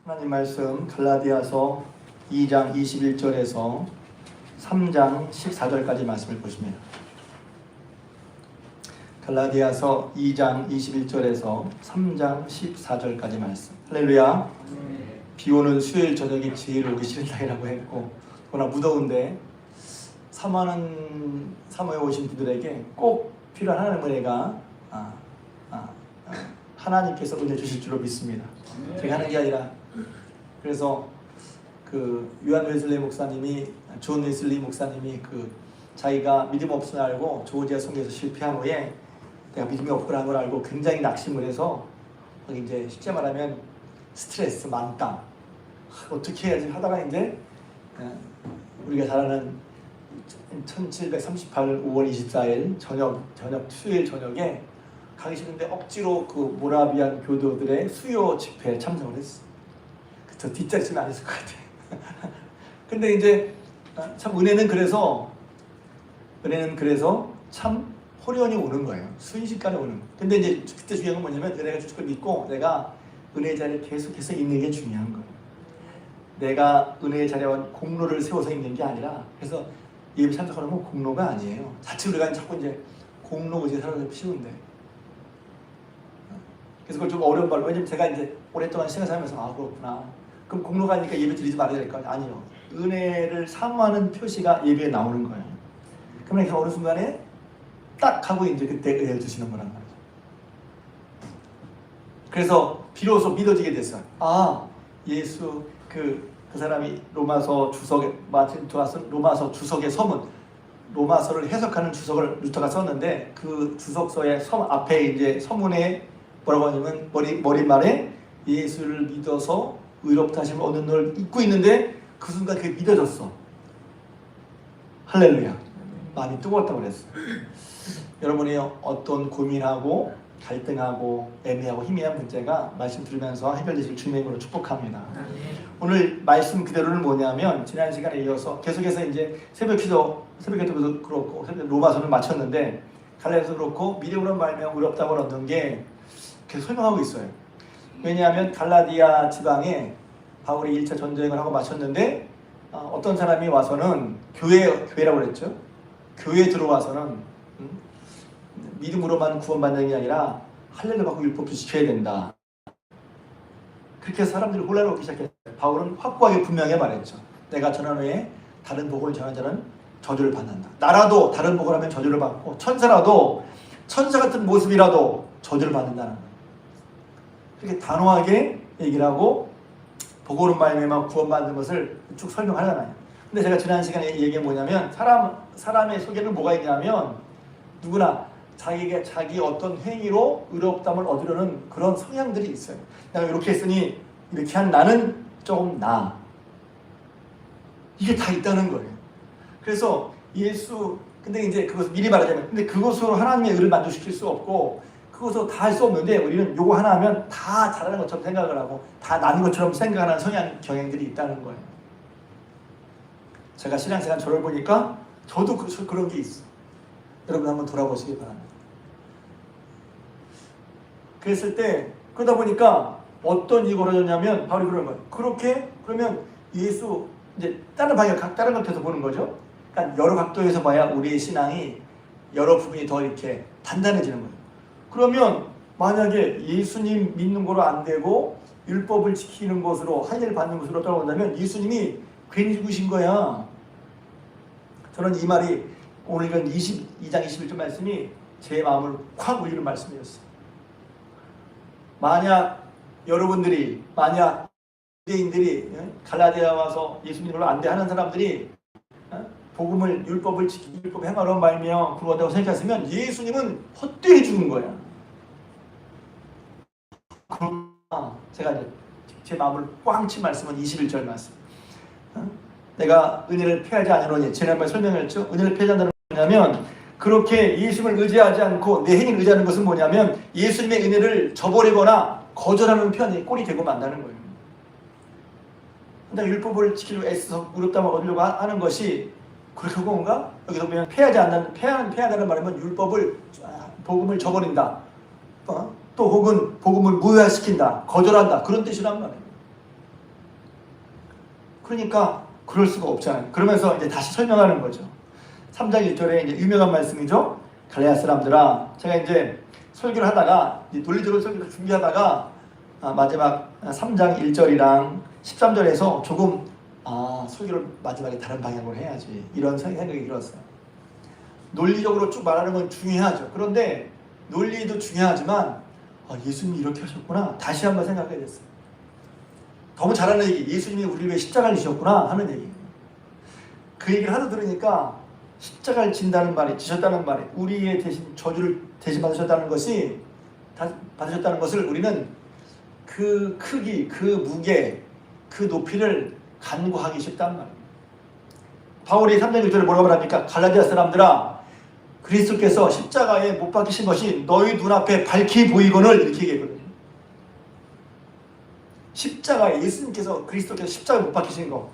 하나님 말씀 갈라디아서 2장 21절에서 3장 14절까지 말씀을 보시면, 갈라디아서 2장 21절에서 3장 14절까지 말씀. 할렐루야. 비 오는 수요일 저녁이 제일 오기 싫은 날이라고 했고, 그러나 무더운데 사모에 오신 분들에게 꼭 필요한 하나님의 은혜가 하나님께서 은혜 주실 줄로 믿습니다. 제가 하는 게 아니라, 그래서 그 요한 웨슬리 목사님이, 존 웨슬리 목사님이 자기가 믿음 없음을 알고 조지아 선교에서 실패한 후에 내가 믿음이 없구나 걸 알고 굉장히 낙심을 해서, 이제 쉽게 말하면 스트레스 많다, 어떻게 해야지 하다가 이제 우리가 잘 아는 1738년 5월 24일 저녁 수요일 저녁에 가기 싫은데 억지로 그 모라비안 교도들의 수요 집회에 참석을 했어. 저 뒷자리쯤에 안 있을 것 같아. 근데 이제 참 은혜는 그래서 참 호련히 오는 거예요. 순식간에 오는 거예요. 근데 이제 그때 중요한 건 뭐냐면, 은혜가 주실 걸 믿고 내가 은혜의 자리에 계속해서 있는 게 중요한 거예요. 내가 은혜의 자리에 공로를 세워서 있는 게 아니라, 그래서 예배 참석하는 건 공로가 아니에요. 자칫 우리가 자꾸 이제 공로 의지에 살아서 쉬운데, 그래서 그걸 좀 어려운 말로, 왜냐면 제가 이제 오랫동안 신앙 살면서 그렇구나, 그럼 공로가 아니니까 예배 드리지 말아야 될까요? 아니요. 은혜를 사모하는 표시가 예배에 나오는 거예요. 그러면 어느 순간에 딱 하고 이제 그때 은혜를 주시는 거란 말이죠. 그래서 비로소 믿어지게 됐어요. 예수 그 사람이 로마서 주석에, 마틴 루터가 쓴 로마서 주석의 서문, 로마서를 해석하는 주석을 루터가 썼는데, 그 주석서의 앞에 이제 서문에 뭐라고 하냐면, 머릿말에 예수를 믿어서 의롭다 하심을 얻는 걸 읽고 있는데 그 순간 그게 믿어졌어. 할렐루야. 마음이 뜨거웠다고 그랬어요. 여러분이 어떤 고민하고 갈등하고 애매하고 희미한 문제가 말씀 들으면서 해결되실 주님의 이름으로 축복합니다. 오늘 말씀 그대로는 뭐냐면, 지난 시간에 이어서 계속해서 이제 새벽기도도 그렇고 로마서를 마쳤는데, 갈라디아서도 그렇고 믿음으로 말미암아 의롭다고 얻는 게 계속 설명하고 있어요. 왜냐하면 갈라디아 지방에 바울이 1차 전쟁을 하고 마쳤는데, 어떤 사람이 와서는 교회라고 그랬죠. 교회에 들어와서는 믿음으로만 구원받는 게 아니라 할례를 받고 율법도 지켜야 된다. 그렇게 해서 사람들이 혼란을 얻기 시작했어요. 바울은 확고하게 분명하게 말했죠. 내가 전한 후에 다른 복음을 전하는 자는 저주를 받는다. 나라도 다른 복음을 하면 저주를 받고, 천사라도 천사 같은 모습이라도 저주를 받는다는 거예요. 그렇게 단호하게 얘기를 하고 복음으로 말미암아 구원받는 것을 쭉 설명하잖아요. 근데 제가 지난 시간에 얘기한 뭐냐면, 사람의 속에는 뭐가 있냐면, 누구나 자기 어떤 행위로 의롭다함을 얻으려는 그런 성향들이 있어요. 내가 이렇게 했으니 이렇게 한 나는 조금 나아. 이게 다 있다는 거예요. 그래서 근데 이제 그것을 미리 말하자면, 근데 그것으로 하나님의 의를 만족시킬 수 없고, 그것으로 다 할 수 없는데, 우리는 요거 하나 하면 다 잘하는 것처럼 생각을 하고 다 나는 것처럼 생각하는 경향들이 있다는 거예요. 제가 신앙생활 저를 보니까 저도 그런 게 있어. 여러분 한번 돌아보시기 바랍니다. 그랬을 때, 그러다 보니까 어떤 일이 벌어졌냐면 바로 그런 거예요. 그러면 예수, 이제 다른 각도에서 보는 거죠. 그러니까 여러 각도에서 봐야 우리의 신앙이 여러 부분이 더 이렇게 단단해지는 거예요. 그러면 만약에 예수님 믿는 거로 안 되고 율법을 지키는 것으로, 할례를 받는 것으로 따라온다면 예수님이 괜히 죽으신 거야. 저는 이 말이 오늘 이건 22장 21절 말씀이 제 마음을 확 울리는 말씀이었어요. 만약 유대인들이 갈라디아 와서 예수 믿는 걸로 안 돼 하는 사람들이 율법을 지키고 율법의 행하러 말미암아 구원한다고 생각했으면 예수님은 헛되이 죽은 거야. 제가 이제 제 마음을 꽝 친 말씀은 21절 말씀. 내가 은혜를 패하지 않으노니, 지난번에 설명했죠. 은혜를 패하지 않는 건 뭐냐면, 그렇게 예수님을 의지하지 않고 내 행위를 의지하는 것은 뭐냐면, 예수님의 은혜를 저버리거나 거절하는 편이 꼴이 되고 만다는 거예요. 근데 율법을 지키려고 애써서 의롭다함을 얻으려고 하는 것이 그렇게 뭔가, 여기서 보면 패한다는 말이면 복음을 저버린다, 또 혹은 복음을 무효화시킨다, 거절한다, 그런 뜻이란 말이에요. 그러니까 그럴 수가 없잖아요. 그러면서 이제 다시 설명하는 거죠. 3장 1절에 이제 유명한 말씀이죠. 갈라디아 사람들아, 제가 이제 설교를 하다가 논리적으로 설교를 준비하다가 마지막 3장 1절이랑 13절에서 조금 설교를 마지막에 다른 방향으로 해야지, 이런 생각이 들었어요. 논리적으로 쭉 말하는 건 중요하죠. 그런데 논리도 중요하지만 예수님이 이렇게 하셨구나, 다시 한번 생각하게 됐어요. 너무 잘하는 얘기, 예수님이 우리를 위해 십자가를 지셨구나 하는 얘기. 그 얘기를 하도 들으니까 십자가를 지셨다는 말이 우리의 대신 저주를 대신 받으셨다는 것을 우리는 그 크기, 그 무게, 그 높이를 간구하기 쉽단 말이에요. 바울이 3장 1절에 뭐라고 말합니까? 갈라디아 사람들아, 그리스도께서 십자가에 못 박히신 것이 너희 눈앞에 밝히 보이거늘, 이렇게 얘기했거든요. 십자가에 예수님께서, 그리스도께서 십자가에 못 박히신 거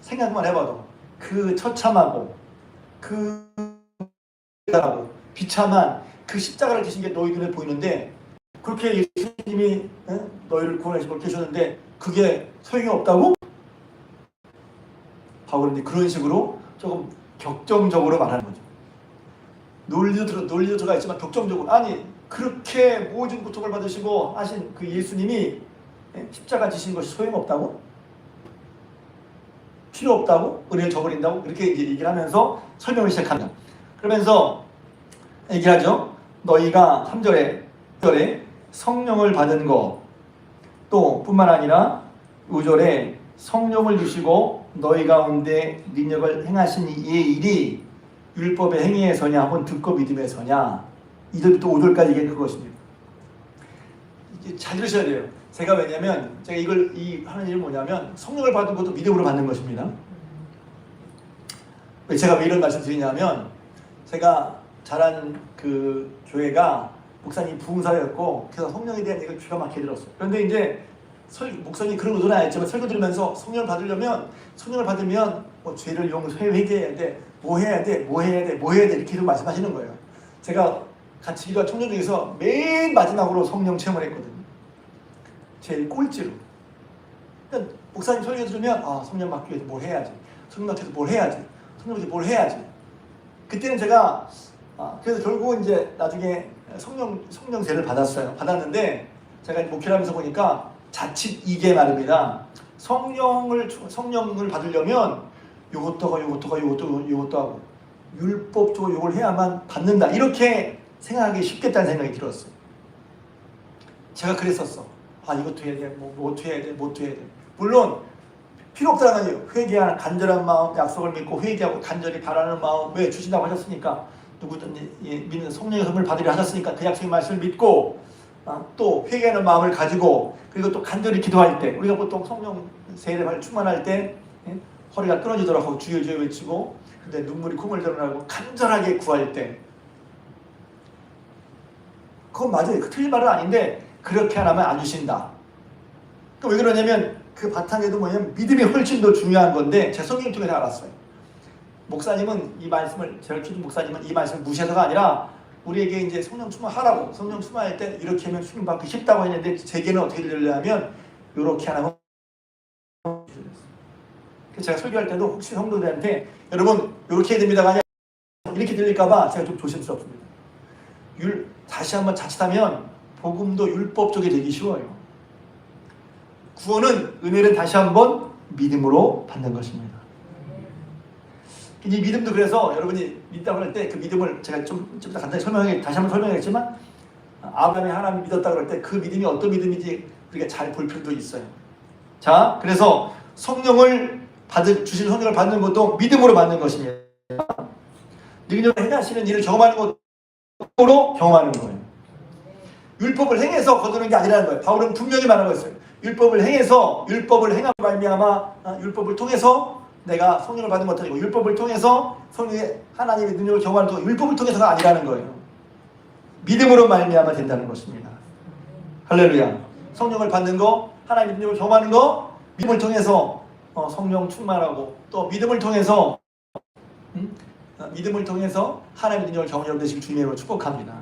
생각만 해봐도 그 처참하고 그 비참한 그 십자가를 지신 게 너희 눈에 보이는데, 그렇게 예수님이 너희를 구원하시고 계셨는데 그게 소용이 없다고? 바울은 그런 식으로 조금 격정적으로 말하는 거죠. 논리도 들어가 있지만 격정적으로, 아니 그렇게 모든 고통을 받으시고 하신 그 예수님이 십자가 지신 것이 소용없다고? 필요 없다고? 은혜를 저버린다고? 이렇게 이제 얘기를 하면서 설명을 시작합니다. 그러면서 얘기하죠. 너희가 3절에 성령을 받은 것, 또 뿐만 아니라 5절에 성령을 주시고 너희 가운데 능력을 행하신 이 일이 율법의 행위에서냐 혹은 듣고 믿음에서냐, 2절부터 5절까지 이게 그것입니다. 잘 들으셔야 돼요. 제가 왜냐면 제가 이 하는 일이 뭐냐면 성령을 받은 것도 믿음으로 받는 것입니다. 제가 왜 이런 말씀 드리냐면, 제가 자란 그 교회가 목사님이 부흥사였고, 그래서 성령에 대한 얘기를 기가 막히게 들었어요. 그런데 이제 목사님이 그런 의도는 아니지만 설교 들으면서 성령을 받으면 뭐 죄를 용서해, 회개해야 돼, 뭐 해야 돼 이렇게 계속 말씀하시는 거예요. 제가 같이 기도한 청년 중에서 맨 마지막으로 성령 체험을 했거든요. 제일 꼴찌로. 그러니까 목사님 설교 들으면 성령 받기 위해서 뭘 해야지, 성령 받기 위해서 뭘 해야지, 성령 받기 위해서 뭘 해야지. 그때는 제가 그래서 결국은 이제 나중에 성령세를 받았는데, 제가 목회를 하면서 보니까 자칫 이게 말입니다. 성령을 받으려면 요것도 하고 율법적으로 요걸 해야만 받는다, 이렇게 생각하기 쉽겠다는 생각이 들었어요. 제가 그랬었어. 이것도 해야 돼, 뭐것도 해야 돼. 물론 필요 없다는 거 아니에요. 회개하는 간절한 마음, 약속을 믿고 회개하고 간절히 바라는 마음, 왜 주신다고 하셨으니까, 누구든지 믿는 성령의 선물을 받으려 하셨으니까 그 약속의 말씀을 믿고, 또 회개하는 마음을 가지고, 그리고 또 간절히 기도할 때, 우리가 보통 성령 세례를 충만할 때 허리가 끊어지더라고 주여 주여 외치고, 근데 눈물이 콧물 드러나고 간절하게 구할 때, 그건 맞아요. 그 틀린 말은 아닌데 그렇게 안 하면 안 주신다. 왜 그러냐면 그 바탕에도 뭐냐면 믿음이 훨씬 더 중요한 건데, 제가 성경을 통해서 알았어요. 목사님은 이 말씀을, 제가 키운 목사님은 이 말씀을 무시해서가 아니라 우리에게 이제 성령 충만하라고, 성령 충만할 때 이렇게 하면 수임 받기 쉽다고 했는데, 제게는 어떻게 들리려면 이렇게 하면, 제가 설교할 때도 혹시 성도들한테 여러분 이렇게 해야 됩니다가 아니라 이렇게 들릴까봐 제가 좀 조심스럽습니다. 다시 한번 자칫하면 복음도 율법적이 되기 쉬워요. 구원은, 은혜는 다시 한번 믿음으로 받는 것입니다. 이 믿음도, 그래서 여러분이 믿다고 할 때 그 믿음을 제가 좀 더 간단히 다시 한번 설명하겠지만, 아브라함이 하나님 믿었다고 할 때 그 믿음이 어떤 믿음인지 우리가 잘 볼 필요도 있어요. 자, 그래서 주신 성령을 받는 것도 믿음으로 받는 것입니다. 능력을 행하시는 일을 경험하는 것으로 경험하는 거예요. 율법을 행해서 거두는 게 아니라는 거예요. 바울은 분명히 말하고 있어요. 율법을 행함으로 말미암아, 율법을 통해서 내가 성령을 받는 것도 아니고, 율법을 통해서 성령의 하나님의 능력을 경험하는 것도 율법을 통해서가 아니라는 거예요. 믿음으로 말미암아 된다는 것입니다. 할렐루야. 성령을 받는 거, 하나님의 능력을 경험하는 거, 믿음을 통해서 성령 충만하고, 또 믿음을 통해서 하나님의 능력을 경험하게 되시길 주님으로 축복합니다.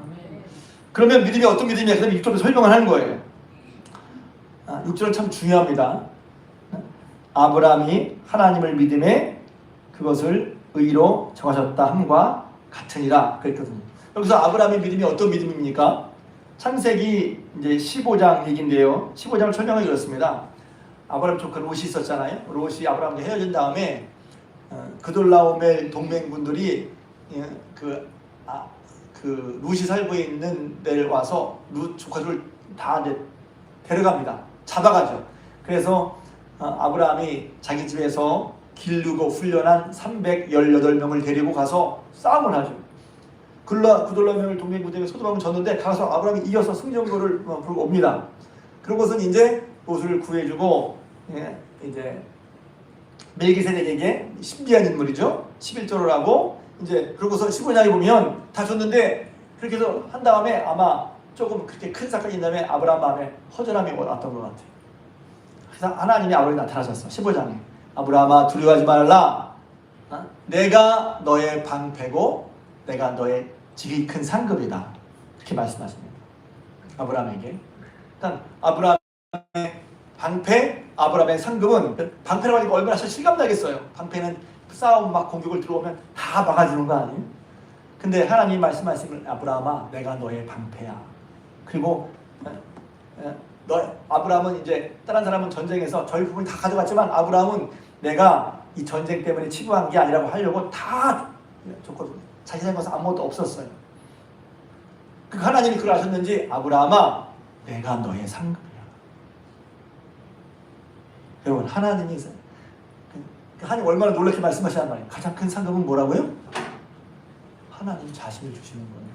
그러면 믿음이 어떤 믿음이냐? 그다음에 6절에 설명을 하는 거예요. 6절은 참 중요합니다. 아브라함이 하나님을 믿음에 그것을 의로 정하셨다 함과 같으니라 그랬거든요. 여기서 아브라함의 믿음이 어떤 믿음입니까? 창세기 이제 15장 얘기인데요. 15장을 설명하기 그렇습니다. 아브라함 조카 롯이 있었잖아요. 롯이 아브라함과 헤어진 다음에 그돌라오멜 동맹군들이 그 롯이 살고 있는 데를 와서 롯 조카들을 다 이제 데려갑니다. 잡아가죠. 그래서 아브라함이 자기 집에서 기르고 훈련한 318명을 데리고 가서 싸움을 하죠. 그돌라오멜 동맹군들이 소돔을 졌는데 가서 아브라함이 이겨서 승전거를 불고 옵니다. 그러고선 이제 롯을 구해주고 이제 멜기세덱에게 신비한 인물이죠. 11조를 하고 이제 그러고서 15장에 보면 다 줬는데 그렇게 해서 한 다음에 아마 조금 그렇게 큰 사건이 있는 다음에 아브라함 마음에 허전함이 왔던 것 같아요. 그래서 하나님이 아브라함에 나타나셨어. 15장에 아브라함아 두려워하지 말라. 내가 너의 방패고 내가 너의 지극히 큰 상급이다. 이렇게 말씀하십니다. 아브라함에게. 일단 아브라함의 방패, 아브라함의 상급은 방패라고 하니까 얼마나 실감나겠어요. 방패는 싸움 막 공격을 들어오면 다 막아주는 거 아니에요? 근데 하나님 말씀하시면 아브라함아 내가 너의 방패야. 그리고 아브라함은 이제 다른 사람은 전쟁에서 저희 부분이 다 가져갔지만 아브라함은 내가 이 전쟁 때문에 치부한 게 아니라고 하려고 다 줬거든요. 자기 생각에서 아무것도 없었어요. 그 하나님이 그걸 아셨는지 아브라함아 내가 너의 상급이야. 여러분 하나님이 하나님 얼마나 놀랍게 말씀하시는 말이에요. 가장 큰 상급은 뭐라고요? 하나님 자신을 주시는 거예요.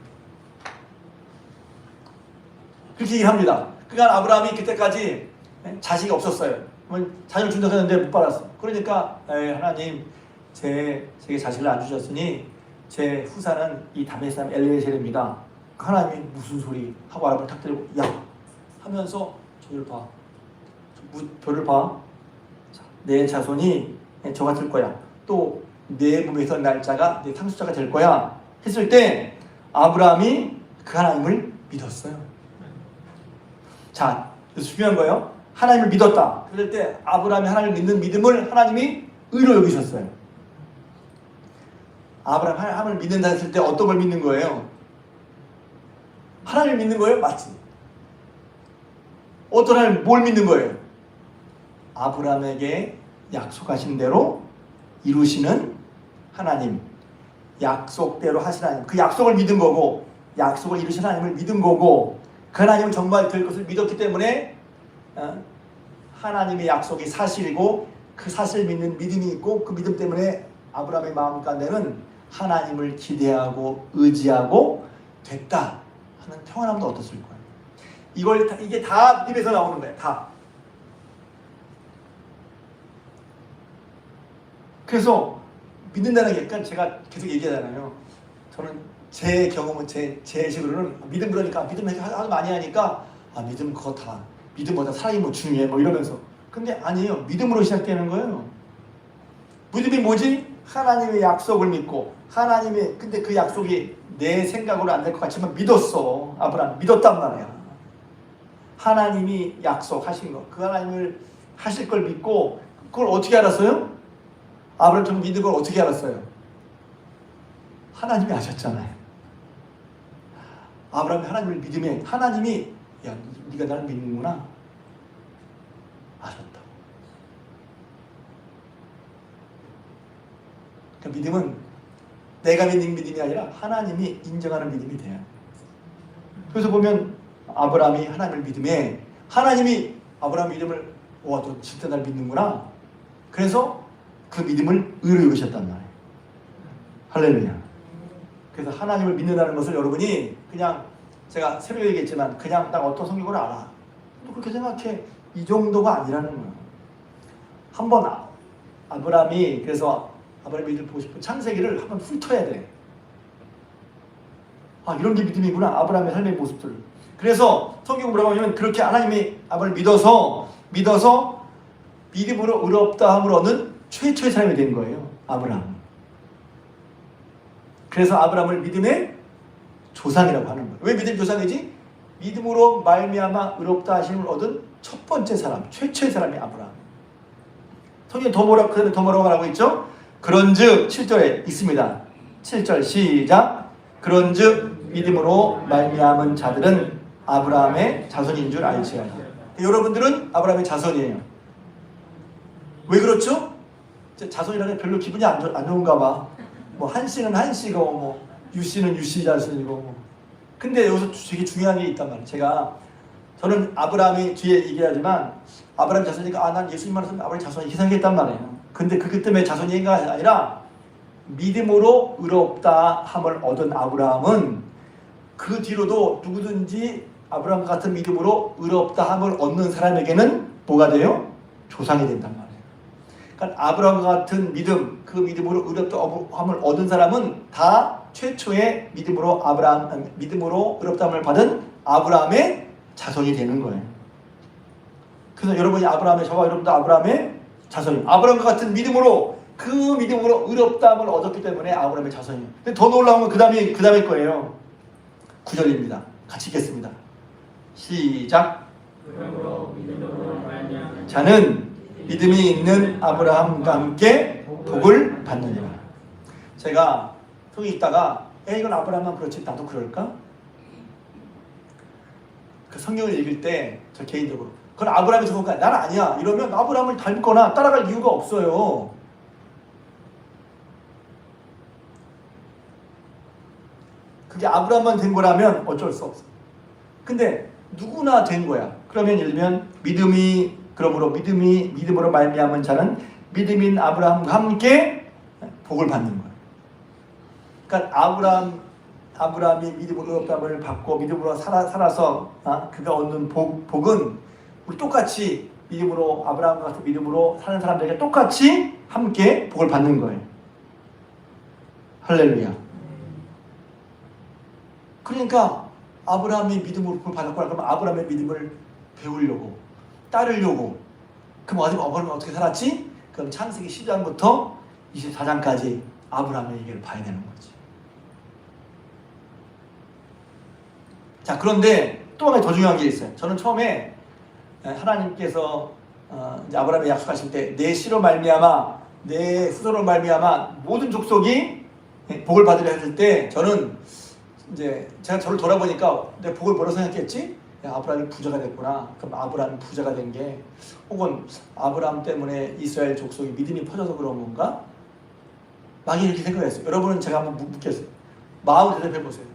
그렇게 얘기합니다. 그러니까 아브라함이 그때까지 자식이 없었어요. 자식을 준다고 했는데 못 받았어. 그러니까 하나님 제게 자식을 안 주셨으니 제 후사는 이 다메섹 사람 엘리에셀입니다. 하나님이 무슨 소리 하고 아브라함을 탁 때리고 야 하면서 저를 봐. 별을 봐. 내 자손이 저 같을 거야. 또 내 몸에서 날짜가 내 상속자가 될 거야. 했을 때 아브라함이 그 하나님을 믿었어요. 자, 중요한 거예요. 하나님을 믿었다. 그럴 때 아브라함이 하나님을 믿는 믿음을 하나님이 의로 여기셨어요. 아브라함이 하나님을 믿는다 했을 때 어떤 걸 믿는 거예요? 하나님을 믿는 거예요? 맞지? 어떤 하나님 뭘 믿는 거예요? 아브라함에게 약속하신 대로 이루시는 하나님, 약속대로 하신 하나님, 그 약속을 믿은 거고 약속을 이루신 하나님을 믿은 거고 그 하나님은 정말 될 것을 믿었기 때문에 하나님의 약속이 사실이고 그 사실을 믿는 믿음이 있고 그 믿음 때문에 아브라함의 마음 가운데는 하나님을 기대하고 의지하고 됐다 하는 평안함도 얻었을 거예요. 이게 다 믿음에서 나오는 거예요. 다. 그래서 믿는다는 게, 그러니까 제가 계속 얘기하잖아요. 저는 제 경험은 제 식으로는 믿음 그러니까 믿음 하도 많이 하니까 믿음 그거 다 믿음보다 사랑이 뭐 중요해 뭐 이러면서. 근데 아니에요. 믿음으로 시작되는 거예요. 믿음이 뭐지? 하나님의 약속을 믿고 하나님의 근데 그 약속이 내 생각으로 안 될 것 같지만 믿었어. 아브라함 믿었단 말이야. 하나님이 약속하신 거, 그 하나님을 하실 걸 믿고 그걸 어떻게 알았어요? 아브라함 좀 믿은 걸 어떻게 알았어요? 하나님이 아셨잖아요. 아브라함이 하나님을 믿으면 하나님이 야 네가 나를 믿는구나 아셨다. 그러니까 믿음은 내가 믿는 믿음이 아니라 하나님이 인정하는 믿음이 돼요. 그래서 보면 아브라함이 하나님을 믿음에 하나님이 아브라함 믿음을 너 진짜 날 믿는구나. 그래서 그 믿음을 의로 여기셨단 말이에요. 할렐루야. 그래서 하나님을 믿는다는 것을 여러분이 그냥 제가 새벽에 얘기했지만 그냥 딱 어떤 성경을 알아. 또 그렇게 생각해. 이 정도가 아니라는 거예요. 한번 아브라함이 그래서 아브라함 믿음 보고 싶은 창세기를 한번 훑어야 돼. 이런 게 믿음이구나. 아브라함의 삶의 모습들을. 그래서 성경 뭐라고 하냐면 그렇게 하나님이 아브라함을 믿어서 믿음으로 의롭다 함을 얻는 최초의 사람이 된 거예요. 아브라함. 그래서 아브라함을 믿음의 조상이라고 하는 거예요. 왜 믿음의 조상이지? 믿음으로 말미암아 의롭다 하심을 얻은 첫 번째 사람, 최초의 사람이 아브라함. 성경에 더 뭐라고 말하고 있죠? 그런즉 7절에 있습니다. 7절 시작. 그런즉 믿음으로 말미암은 자들은 아브라함의 자손인 줄 알지어다. 여러분들은 아브라함의 자손이에요. 왜 그렇죠? 자손이라는 게 별로 기분이 안 좋은가 봐. 뭐 한씨는 한씨고 뭐 유씨는 유씨 자손이고 뭐. 근데 여기서 되게 중요한 게 있단 말이에요. 저는 아브라함이 뒤에 얘기하지만 아브라함 자손이니까 난 예수님 말씀 아브라함 자손이 희생했단 말이에요. 근데 그것 때문에 자손이가 아니라 믿음으로 의롭다 함을 얻은 아브라함은 그 뒤로도 누구든지 아브라함 같은 믿음으로 의롭다 함을 얻는 사람에게는 뭐가 돼요? 조상이 된단 말이에요. 그러니까 아브라함 같은 믿음, 그 믿음으로 의롭다 함을 얻은 사람은 다 최초의 믿음으로 의롭다 함을 받은 아브라함의 자손이 되는 거예요. 그래서 여러분이 저와 여러분도 아브라함의 자손이에요. 아브라함과 같은 믿음으로 그 믿음으로 의롭다함을 얻었기 때문에 아브라함의 자손이에요. 근데 더 놀라운 건 그 다음에 거예요. 9절입니다. 같이 읽겠습니다. 시작. 자는 믿음이 있는 아브라함과 함께 복을 받느니라. 제가 속에 있다가 이건 아브라함만 그렇지 나도 그럴까? 그 성경을 읽을 때 저 개인적으로 그건 아브라함이 저건 난 아니야 이러면 아브라함을 닮거나 따라갈 이유가 없어요. 그게 아브라함만 된 거라면 어쩔 수 없어. 근데 누구나 된 거야. 그러면 예를 들면 믿음으로 말미암은 자는 믿음인 아브라함과 함께 복을 받는 거야. 그러니까 아브라함이 믿음으로 의롭다함을 받고 믿음으로 살아서 그가 얻는 복은 우리 똑같이 믿음으로 아브라함과 같은 믿음으로 사는 사람들에게 똑같이 함께 복을 받는 거예요. 할렐루야. 그러니까 아브라함이 믿음으로 복을 받았구나. 그러면 아브라함의 믿음을 배우려고 따르려고 그럼 아브라함이 어떻게 살았지? 그럼 창세기 10장부터 24장까지 아브라함의 얘기를 봐야 되는 거지. 자, 그런데 또 하나 더 중요한 게 있어요. 저는 처음에 하나님께서 이제 아브라함에 약속하실 때 내 씨로 말미암아 내 후손으로 말미암아 모든 족속이 복을 받으려 했을 때 저는 이제 제가 저를 돌아보니까 내 복을 뭐라고 생각했지? 아브라함이 부자가 됐구나. 그럼 아브라함이 부자가 된 게 혹은 아브라함 때문에 이스라엘 족속이 믿음이 퍼져서 그런 건가? 막 이렇게 생각했어요. 여러분은 제가 한번 묻겠어요. 마음을 대답해 보세요.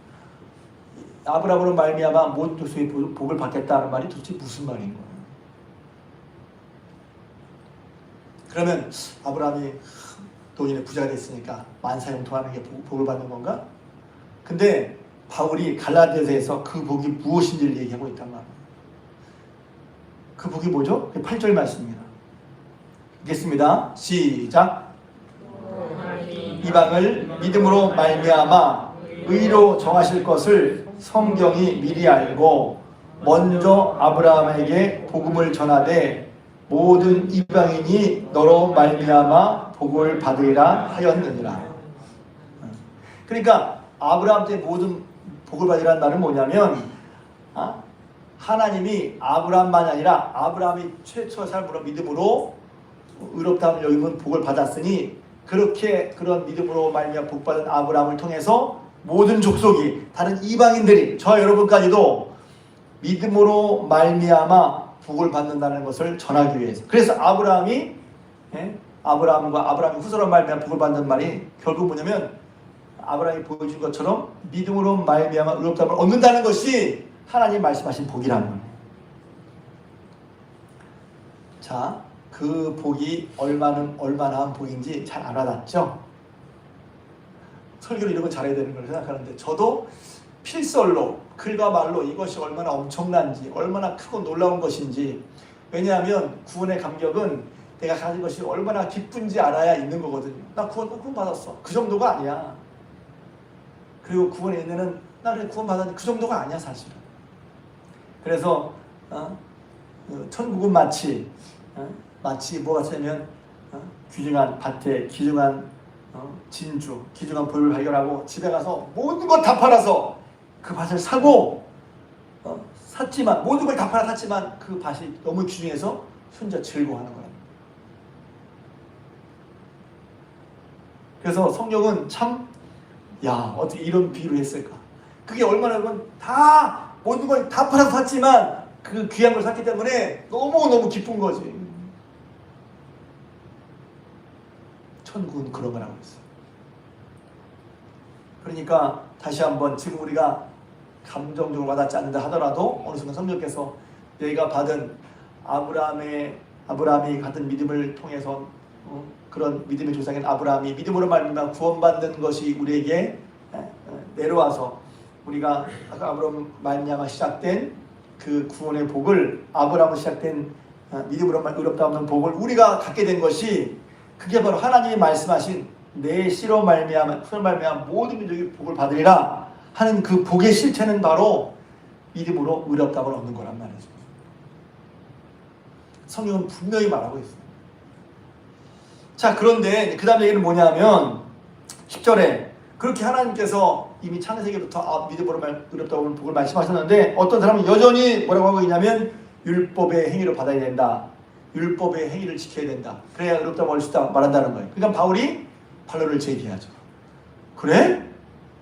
아브라함으로 말미암아 모든 족속이 복을 받겠다는 말이 도대체 무슨 말인 거예요? 그러면 아브라함이 돈이네 부자가 됐으니까 만사형통하는 게 복을 받는 건가? 근데 바울이 갈라디아서에서 그 복이 무엇인지를 얘기하고 있단 말이에요. 그 복이 뭐죠? 8절 말씀입니다. 읽겠습니다. 시작. 이방을 믿음으로 말미암아 의로 정하실 것을 성경이 미리 알고 먼저 아브라함에게 복음을 전하되 모든 이방인이 너로 말미암아 복을 받으리라 하였느니라. 그러니까 아브라함 때 모든 복을 받으라는 말은 뭐냐면 하나님이 아브라함만이 아니라 아브라함이 최초 삶으로 믿음으로 의롭다함을 여기면 복을 받았으니 그런 믿음으로 말미암아 복받은 아브라함을 통해서 모든 족속이 다른 이방인들이 저와 여러분까지도 믿음으로 말미암아 복을 받는다는 것을 전하기 위해서. 그래서 아브라함이 아브라함의 후손으로 말미암아 복을 받는 말이 결국 뭐냐면 아브라함이 보여준 것처럼 믿음으로 말미암아 의롭다함을 얻는다는 것이 하나님 말씀하신 복이라는 거예요. 자, 그 복이 얼마나 복인지 잘 알아놨죠? 설교를 이런 거 잘해야 되는 걸 생각하는데 저도 필설로 글과 말로 이것이 얼마나 엄청난지 얼마나 크고 놀라운 것인지 왜냐하면 구원의 감격은 내가 가진 것이 얼마나 기쁜지 알아야 있는 거거든요. 나 구원 받았어. 그 정도가 아니야. 그리고 구원의 은혜는 나 그래 구원 받았는데 그 정도가 아니야 사실은. 그래서 천국은 마치 뭐가 되면 귀중한 밭에 귀중한 진주, 귀중한 볼을 발견하고 집에 가서 모든 것 다 팔아서 그 밭을 사고 샀지만 모든 걸 다 팔아 샀지만 그 밭이 너무 귀중해서 혼자 즐거워하는 거야. 그래서 성령은 참, 야, 어떻게 이런 비유를 했을까? 그게 얼마나 보면 다 모든 걸 다 팔아서 샀지만 그 귀한 걸 샀기 때문에 너무너무 기쁜 거지. 천국은 그런 거라고 했어요. 그러니까 다시 한번 지금 우리가 감정적으로 와닿지 않는다 하더라도 어느 순간 성령께서 내가 받은 아브라함이 갖은 믿음을 통해서 그런 믿음의 조상인 아브라함이 믿음으로 말미암아 구원받는 것이 우리에게 내려와서 우리가 아브라함 말미암아 시작된 그 구원의 복을 아브라함으로 시작된 믿음으로 의롭다 없는 복을 우리가 갖게 된 것이 그게 바로 하나님이 말씀하신 내 씨로 말미암아 모든 민족이 복을 받으리라 하는 그 복의 실체는 바로 믿음으로 의롭다함을 얻는 거란 말이죠. 성경은 분명히 말하고 있어요. 자, 그런데 그 다음 얘기는 뭐냐면 10절에 그렇게 하나님께서 이미 창세기부터 믿음으로 의롭다고 하는 복을 말씀하셨는데 어떤 사람은 여전히 뭐라고 하고 있냐면 율법의 행위를 받아야 된다. 율법의 행위를 지켜야 된다. 그래야 의롭다고 할 수 있다 말한다는 거예요. 그러니까 바울이 반론을 제기하죠. 그래?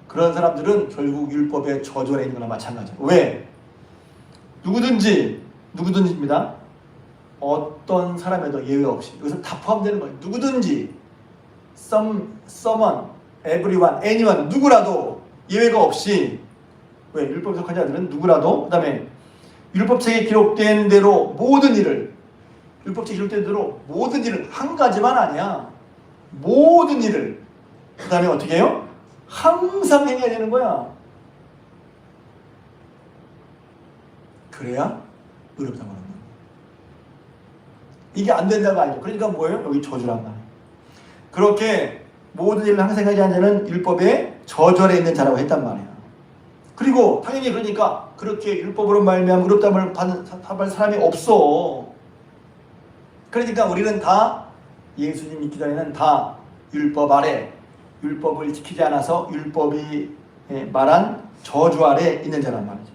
그런 사람들은 결국 율법의 저절에 있는 거나 마찬가지예요. 왜? 누구든지입니다. 어떤 사람에도 예외 없이 여기서 다 포함되는 거예요. 누구든지 someone, everyone, anyone 누구라도 예외가 없이 왜? 율법에 속한 자들은 누구라도 그 다음에 율법책에 기록된 대로 모든 일을 율법책에 기록된 대로 모든 일을 한 가지만 아니야. 모든 일을 그 다음에 어떻게 해요? 항상 행해야 되는 거야. 그래야 의롭다고 하는 거야. 이게 안 된다가 아니죠. 그러니까 뭐예요? 여기 저주란 말이에요. 그렇게 모든 일을 항상 행하지 않는 자는 율법의 저절에 있는 자라고 했단 말이에요. 그리고 당연히 그러니까 그렇게 율법으로 말미암아 의롭다함을 받는 사람이 없어. 그러니까 우리는 다 예수님 믿기 전에는 다 율법 아래 율법을 지키지 않아서 율법이 말한 저주 아래 있는 자란 말이죠.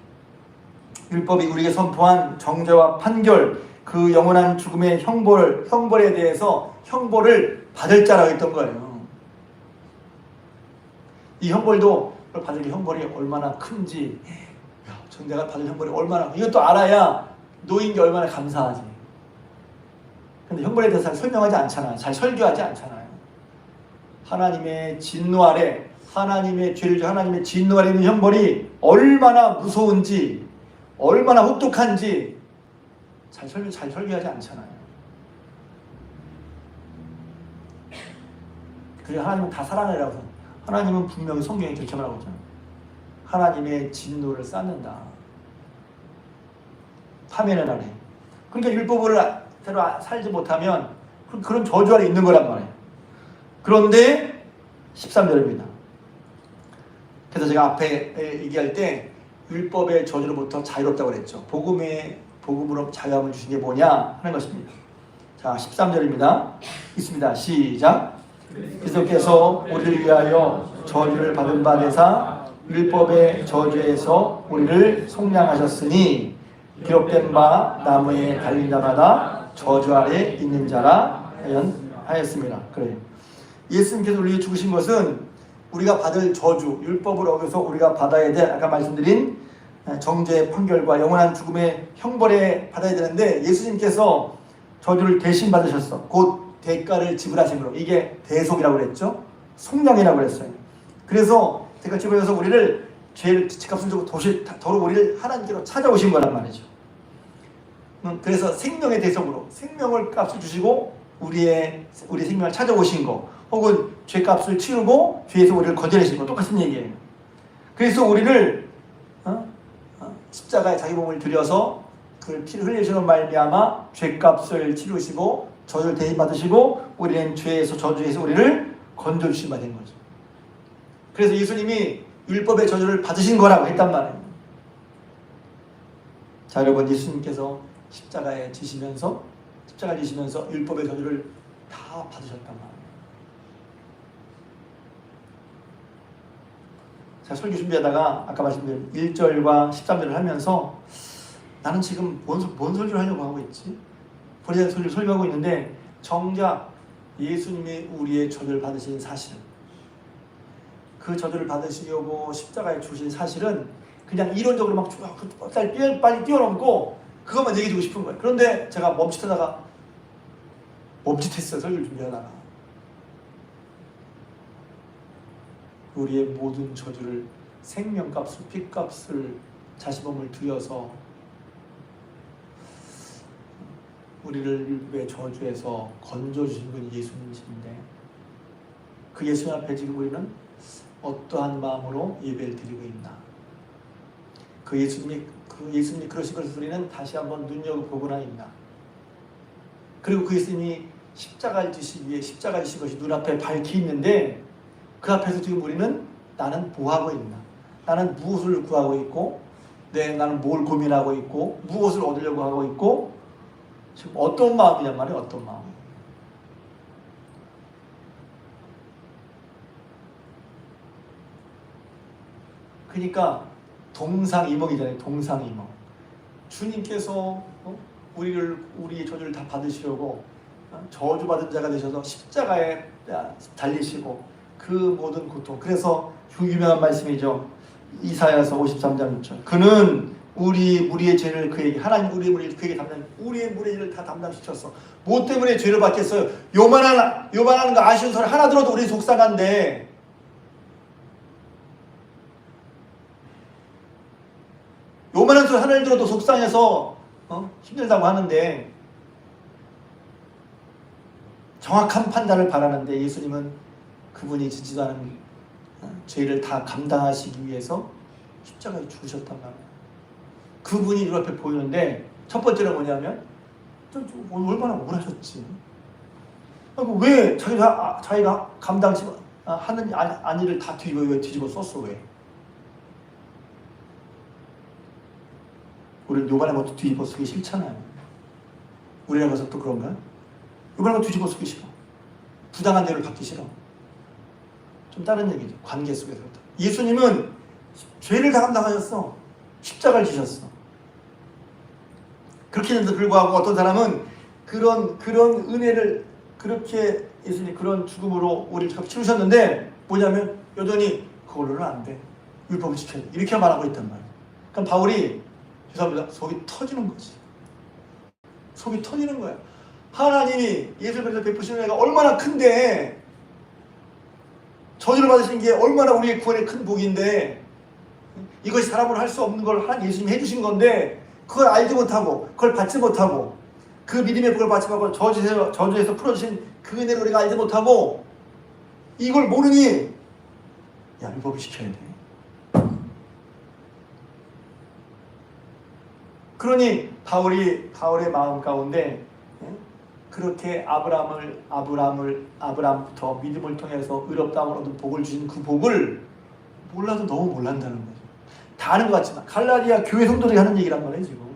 율법이 우리에게 선포한 정죄와 판결 그 영원한 죽음의 형벌에 대해서 형벌을 받을 자라고 했던 거예요. 이 형벌도 받을 형벌이 얼마나 큰지 내가 받을 형벌이 얼마나 이것도 알아야 노인 게 얼마나 감사하지. 근데 형벌에 대해서 잘 설명하지 않잖아요. 잘 설교하지 않잖아요. 하나님의 진노 아래 하나님의 죄를 하나님의 진노 아래 있는 형벌이 얼마나 무서운지 얼마나 혹독한지 잘 설교하지 않잖아요. 그게 하나님은 다 사랑이라고 해서 하나님은 분명히 성경에 결정을 하고 있잖아요. 하나님의 진노를 쌓는다. 파멸의 날에. 그러니까 율법을 대로 살지 못하면 그런 저주 아래 있는 거란 말이에요. 그런데 13절입니다. 그래서 제가 앞에 얘기할 때 율법의 저주로부터 자유롭다고 그랬죠. 복음으로 자유함을 주신 게 뭐냐 하는 것입니다. 자, 13절입니다. 있습니다. 시작. 그리스도께서 우리를 위하여 저주를 받은 바 되사 율법의 저주에서 우리를 속량하셨으니 기록된 바 나무에 달린 자마다 저주 아래 있는 자라 하였습니다. 그래요. 예수님께서 우리에게 죽으신 것은 우리가 받을 저주, 율법을 어겨서 우리가 받아야 될 아까 말씀드린 정죄의 판결과 영원한 죽음의 형벌에 받아야 되는데 예수님께서 저주를 대신 받으셨어. 곧 대가를 지불하심으로. 이게 대속이라고 그랬죠. 속량이라고 그랬어요. 그래서 대가 지불해서 우리를 죄를 값을 주고 도로 우리를 하나님께로 찾아오신 거란 말이죠. 그래서 생명의 대속으로 생명을 값을 주시고 우리 생명을 찾아오신 거 혹은 죄값을 치르고 죄에서 우리를 건져내신 거 똑같은 얘기예요. 그래서 우리를 십자가에 자기 몸을 들여서 그 피를 흘리시는 말미암아 죄값을 치르시고 저주를 대신 받으시고 우리는 죄에서 저주에서 우리를 건져주신 바 된 거죠. 그래서 예수님이 율법의 저주를 받으신 거라고 했단 말이에요. 자, 여러분 예수님께서 십자가에 지시면서 율법의 저주를 다 받으셨단 말이에요. 제가 설교 준비하다가 아까 말씀드린 1절과 13절을 하면서 나는 지금 뭔 설교를 하려고 하고 있지? 본인의 설교를 설교하고 있는데 정작 예수님이 우리의 저주를 받으신 사실 그 저주를 받으시려고 십자가에 주신 사실은 그냥 이론적으로 막 빨리 뛰어넘고 그것만 얘기해주고 싶은 거예요. 그런데 제가 멈칫했어요. 설교를 준비하다가. 우리의 모든 저주를 생명값을, 피값을, 자신 몸을 들여서 우리를 율법의 저주에서 건져주신 분이 예수님이신데 그 예수님 앞에 지금 우리는 어떠한 마음으로 예배를 드리고 있나? 그 예수님이 그러신 것을 우리는 다시 한번 눈여겨보거나 있나? 그리고 그 예수님이 십자가를 지시기 위해 십자가를 지신 것이 눈앞에 밝히 있는데 그 앞에서 지금 우리는 나는 뭐 하고 있나? 나는 무엇을 구하고 있고 나는 뭘 고민하고 있고 무엇을 얻으려고 하고 있고 지금 어떤 마음이냔 말이에요. 어떤 마음. 그러니까 동상이몽이잖아요. 동상이몽. 주님께서 우리의 저주를 다 받으시려고 저주받은 자가 되셔서 십자가에 달리시고 그 모든 고통. 그래서 유명한 말씀이죠. 이사야서 53장 6절. 그는 우리 무리의 죄를 그에게 하나님 우리의 무리를 그에게 우리의 무리의 죄를 다 담당시켰어. 뭐 때문에 죄를 받겠어요? 요만한 거 아쉬운 소리 하나 들어도 우리 속상한데 요만한 소리 하나를 들어도 속상해서 힘들다고 하는데 정확한 판단을 바라는데 예수님은 그분이 짓지도 않은 죄를 다 감당하시기 위해서 십자가에 죽으셨단 말이에요. 그분이 눈앞에 보이는데 첫 번째는 뭐냐면 얼마나 억울하셨지. 왜 자기가 감당치 하는 아니를 다 뒤집어 썼어. 왜? 우리는 요만한 것도 뒤집어 쓰기 싫잖아요. 우리라고 해서 또 그런가? 요만한 거 뒤집어 쓰기 싫어. 부당한 대우를 받기 싫어. 좀 다른 얘기죠. 관계 속에서. 예수님은 죄를 다 감당하셨어. 십자가를 지셨어. 그렇게 했는데도 불구하고 어떤 사람은 그런 은혜를 그렇게 예수님이 그런 죽음으로 우리를 치르셨는데 뭐냐면 여전히 그걸로는 안 돼. 율법을 지켜야 돼. 이렇게 말하고 있단 말이에요. 그럼 바울이 죄송합니다. 속이 터지는 거지. 속이 터지는 거야. 하나님이 예수님께서 베푸시는 은혜가 얼마나 큰데 저주를 받으신 게 얼마나 우리의 구원의 큰 복인데 이것이 사람으로 할 수 없는 걸 한 예수님이 해주신 건데 그걸 알지 못하고 그걸 받지 못하고 그 믿음의 복을 받지 못하고 저주에서 풀어주신 그 은혜를 우리가 알지 못하고 이걸 모르니 율법을 지켜야 돼. 그러니 바울의 마음 가운데 그렇게 아브라함부터 믿음을 통해서 의롭다함을 얻은 복을 주신 그 복을 몰라도 너무 몰란다는 거죠. 다 아는 것 같지만 갈라디아 교회 성도들이 하는 얘기란 말이에요 지금.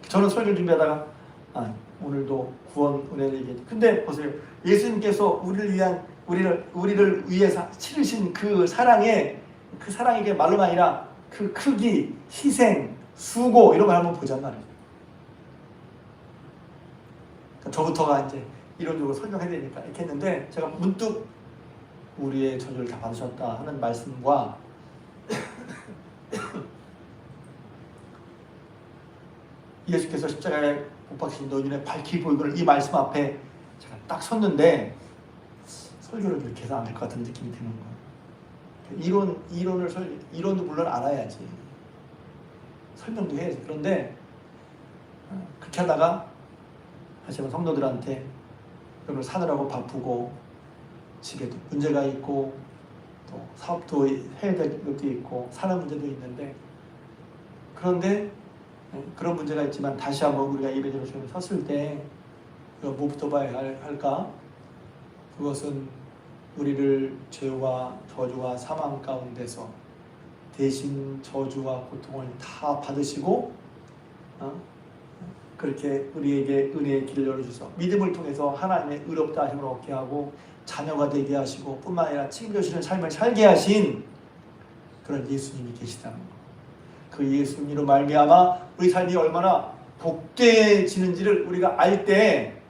저는 설교를 준비하다가 오늘도 구원 은혜를 얘기했죠. 근데 보세요. 예수님께서 우리를 위해서 치르신 그 사랑에 그 사랑이 말로가 아니라 그 크기, 희생, 수고 이런 걸 한번 보잔 말이에요. 그러니까 저부터가 이제 이론적으로 설명해야 되니까 이렇게 했는데 제가 문득 우리의 저주를 다 받으셨다 하는 말씀과 예수께서 십자가에 못 박히신 너희는 밝히 보이거늘 이 말씀 앞에 제가 딱 섰는데 설교를 그렇게 해서 안 될 것 같은 느낌이 드는 거예요. 이론도 물론 알아야지. 설명도 해야지. 그런데 그렇게 하다가 다시 한번 성도들한테 여러분 사느라고 바쁘고 집에도 문제가 있고 또 사업도 해야 될 것도 있고 사는 문제도 있는데 그런데 그런 문제가 있지만 다시 한번 우리가 예배드려 주님을 섰을 때 뭐부터 봐야 할까? 그것은 우리를 죄와 저주와 사망 가운데서 대신 저주와 고통을 다 받으시고 그렇게 우리에게 은혜의 길을 열어주셔서 믿음을 통해서 하나님의 의롭다 하심을 얻게 하고 자녀가 되게 하시고 뿐만 아니라 책임져주시는 삶을 살게 하신 그런 예수님이 계시다는 것. 그 예수님으로 말미암아 우리 삶이 얼마나 복되어지는지를 우리가 알 때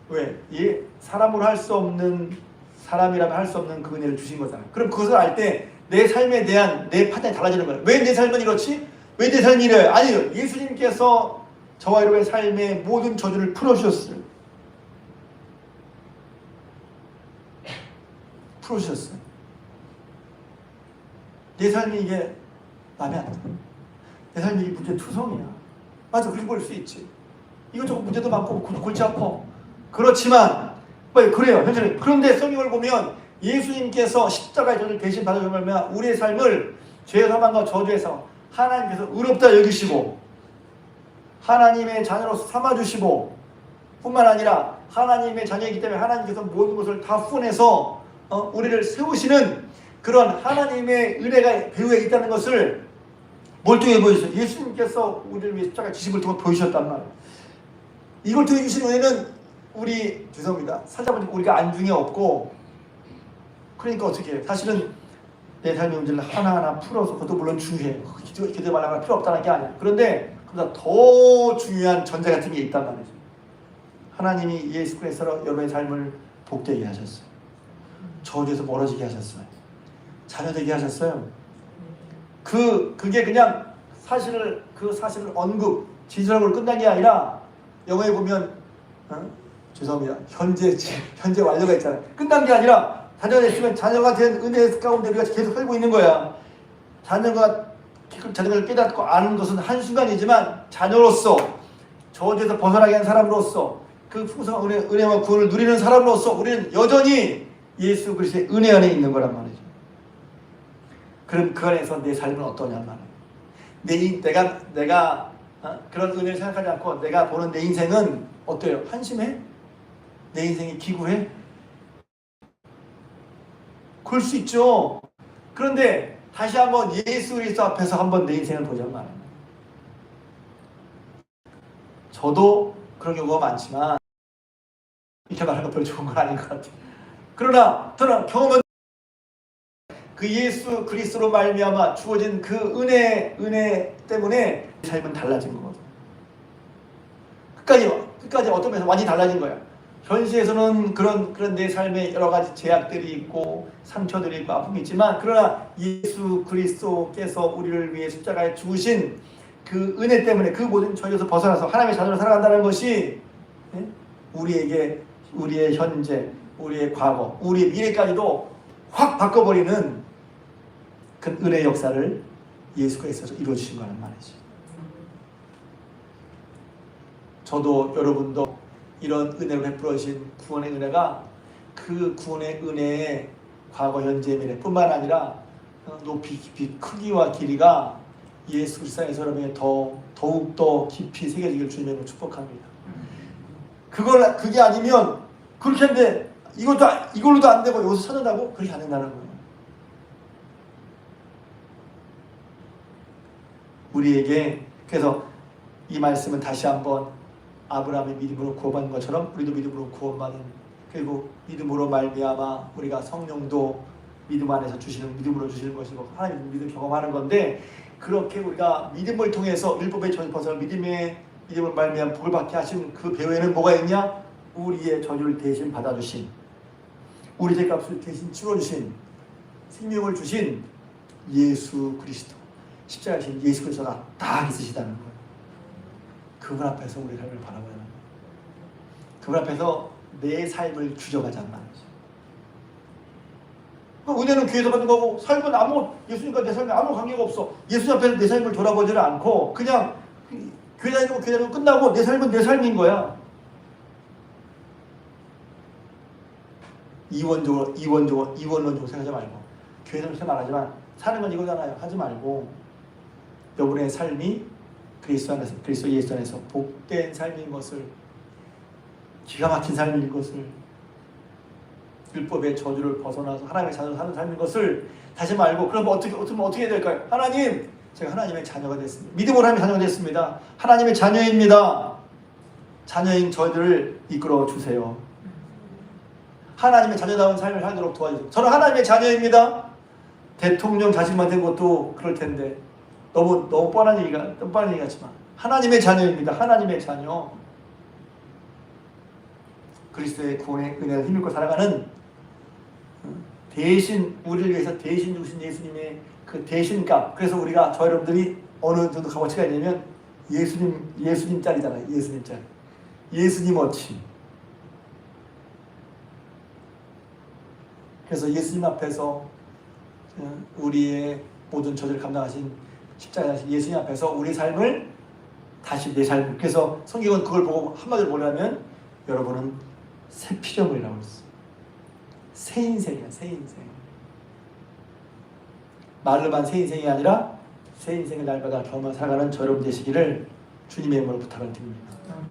왜? 이 사람으로 할 수 없는, 사람이라면 할 수 없는 그 은혜를 주신 거잖아요. 그럼 그것을 알 때 내 삶에 대한 내 판단이 달라지는 거예요. 왜 내 삶은 이렇지? 왜 내 삶이 이래요? 아니요. 예수님께서 저와 여러분의 삶의 모든 저주를 풀어주셨어요. 풀어주셨어요. 내 삶이 이게 마음에 안 들어. 내 삶이 이게 문제투성이야. 맞아, 그렇게 볼 수 있지. 이것저것 문제도 많고 골치 아파. 그렇지만 그래요, 현실은. 그런데 성경을 보면 예수님께서 십자가의 저주를 대신 받으시면 우리의 삶을 죄의 사망과 저주에서 하나님께서 의롭다 여기시고 하나님의 자녀로서 삼아주시고 뿐만 아니라 하나님의 자녀이기 때문에 하나님께서 모든 것을 다 후원해서 우리를 세우시는 그런 하나님의 은혜가 배후에 있다는 것을 뭘 통해 보여주셨어요? 예수님께서 우리를 위해 십자가 지심을 통해 보여주셨단 말이에요. 이걸 통해 주신 은혜는 죄송합니다. 살다 보니까 우리가 안중에 없고, 그러니까 어떻게 해요? 사실은 내 삶의 문제를 하나하나 풀어서, 그것도 물론 중요해요. 기도에 말하면 필요 없다는 게 아니야. 그런데 그보다 더 중요한 전제 같은 게 있단 말이죠. 하나님이 예수 그리스도로 여러분의 삶을 복되게 하셨어요. 저주에서 멀어지게 하셨어요. 자녀되게 하셨어요. 그게 그냥 그 사실을 언급, 지지하고 끝난 게 아니라, 영어에 보면 죄송합니다. 현재 완료가 있잖아요. 끝난 게 아니라 자녀가 됐으면 자녀가 된 은혜 가운데 우리가 계속 살고 있는 거야. 자녀를 깨닫고 아는 것은 한순간이지만 자녀로서 저주에서 벗어나게 한 사람으로서 그 풍성한 은혜와 구원을 누리는 사람으로서 우리는 여전히 예수 그리스도의 은혜 안에 있는 거란 말이죠. 그럼 그 안에서 내 삶은 어떠냐 말이에요. 내가 그런 은혜를 생각하지 않고 내가 보는 내 인생은 어때요? 한심해? 내 인생이 기구해? 그럴 수 있죠. 그런데 다시 한번 예수 그리스도 앞에서 한번 내 인생을 보자고 말합니다. 저도 그런 경우가 많지만 이렇게 말하는 거 별로 좋은 건 아닌 것 같아요. 그러나 저는 경험은 그 예수 그리스도로 말미암아 주어진 그 은혜 때문에 삶은 달라진 거거든요. 끝까지 어떤 면에서 완전히 달라진 거야. 현실에서는 그런 내 삶에 여러 가지 제약들이 있고 상처들이 있고 아픔이 있지만, 그러나 예수 그리스도께서 우리를 위해 십자가에 죽으신 그 은혜 때문에 그 모든 저주에서 벗어나서 하나님의 자녀로 살아간다는 것이 우리의 현재, 우리의 과거, 우리의 미래까지도 확 바꿔버리는 그 은혜의 역사를 예수 그리스도에서 이루어주신 거란 말이죠. 저도 여러분도 이런 은혜로 베풀어진 구원의 은혜가, 그 구원의 은혜의 과거, 현재, 미래 뿐만 아니라 높이, 깊이, 크기와 길이가 예수 그리스도에서 여러분의 더욱더 깊이 새겨지기를 주님으로 축복합니다. 그게 아니면 그렇게 하는데 이걸로도 안 되고 여기서 찾는다고? 그렇게 안 된다는 거예요. 우리에게 그래서 이 말씀은 다시 한번 아브라함의 믿음으로 구원받은 것처럼 우리도 믿음으로 구원받은, 그리고 믿음으로 말미암아 우리가 성령도 믿음 안에서 믿음으로 주시는 것이고 하나님 믿음 경험하는 건데, 그렇게 우리가 믿음을 통해서 율법의 저주 벗어나 믿음을 말미암아 복을 받게 하신 그 배후에는 뭐가 있냐? 우리의 저주를 대신 받아주신, 우리 죄값을 대신 치러주신, 생명을 주신 예수 그리스도, 십자가에 신 예수 그리스도가 딱 있으시다는 거예요. 그분 앞에서 우리 삶을 바라봐야 합니다. 그분 앞에서 내 삶을 규정하자는 말이죠. 은혜는 교회에서 받는 거고, 삶은 예수님과 내 삶에 아무 관계가 없어. 예수 앞에서 내 삶을 돌아보지를 않고 그냥 교회 다니고 끝나고 내 삶은 내 삶인 거야. 이원론적으로 생각하지 말고, 교회에서 그렇게 말하지만 사는 건 이거잖아요 하지 말고, 여러분의 삶이 그리스도 예수 안에서 복된 삶인 것을, 기가 막힌 삶인 것을, 율법의 저주를 벗어나서 하나님의 자녀로 사는 삶인 것을 다시 말고, 그럼 어떻게 해야 될까요? 하나님, 제가 하나님의 자녀가 됐습니다. 믿음으로 하나님의 자녀가 됐습니다. 하나님의 자녀입니다. 자녀인 저희들을 이끌어 주세요. 하나님의 자녀다운 삶을 살도록 도와주세요. 저는 하나님의 자녀입니다. 대통령 자식만 된 것도 그럴 텐데 너무 뻔한 얘기 같지만 하나님의 자녀입니다. 하나님의 자녀. 그리스도의 구원의 은혜를 힘입고 살아가는 대신 우리를 위해서 대신 주신 예수님의 그 대신값. 그래서 우리가 저 여러분들이 어느 정도 값어치가 있냐면 예수님 짤이잖아요. 예수님 짤. 예수님 어치. 그래서 예수님 앞에서 우리의 모든 저주를 감당하신 십자가에 하신 예수님 앞에서 우리 삶을 다시 내 삶. 그래서 성경은 그걸 보고 한마디로 뭐냐면 여러분은 새 피조물이라고 했어. 새 인생이야. 새 인생. 말로만 새 인생이 아니라 새 인생을 날마다 경험하며 살아가는 저 여러분 되시기를 주님의 이름으로 부탁을 드립니다.